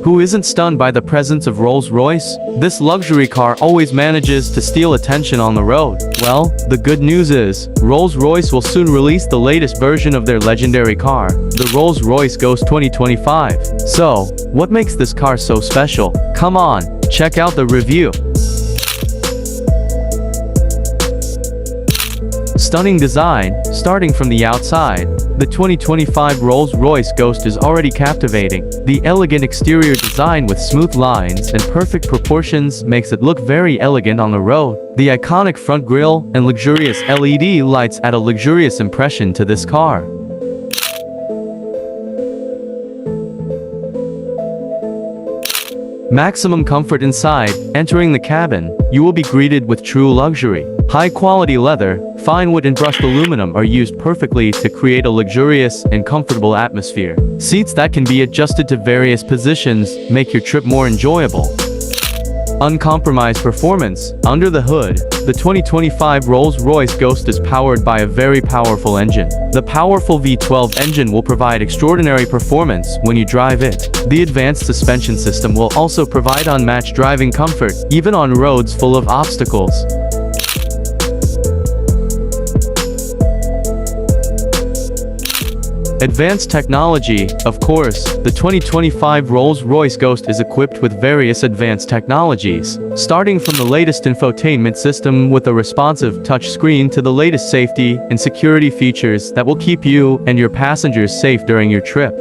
Who isn't stunned by the presence of Rolls-Royce? This luxury car always manages to steal attention on the road. Well, the good news is, Rolls-Royce will soon release the latest version of their legendary car, the Rolls-Royce Ghost 2025. So, what makes this car so special? Come on, check out the review. Stunning design. Starting from the outside, the 2025 Rolls-Royce Ghost is already captivating. The elegant exterior design with smooth lines and perfect proportions makes it look very elegant on the road. The iconic front grille and luxurious LED lights add a luxurious impression to this car. Maximum comfort inside. Entering the cabin, you will be greeted with true luxury. High-quality leather, fine wood and brushed aluminum are used perfectly to create a luxurious and comfortable atmosphere. Seats that can be adjusted to various positions make your trip more enjoyable. Uncompromised performance. Under the hood, the 2025 Rolls-Royce Ghost is powered by a very powerful engine. The powerful V12 engine will provide extraordinary performance when you drive it. The advanced suspension system will also provide unmatched driving comfort, even on roads full of obstacles. Advanced technology. Of course, the 2025 Rolls-Royce Ghost is equipped with various advanced technologies, starting from the latest infotainment system with a responsive touchscreen to the latest safety and security features that will keep you and your passengers safe during your trip.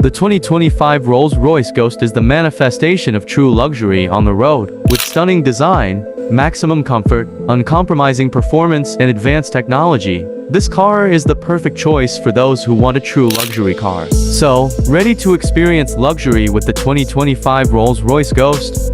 The 2025 Rolls-Royce Ghost is the manifestation of true luxury on the road. With stunning design, maximum comfort, uncompromising performance, and advanced technology, this car is the perfect choice for those who want a true luxury car. So, ready to experience luxury with the 2025 Rolls-Royce Ghost?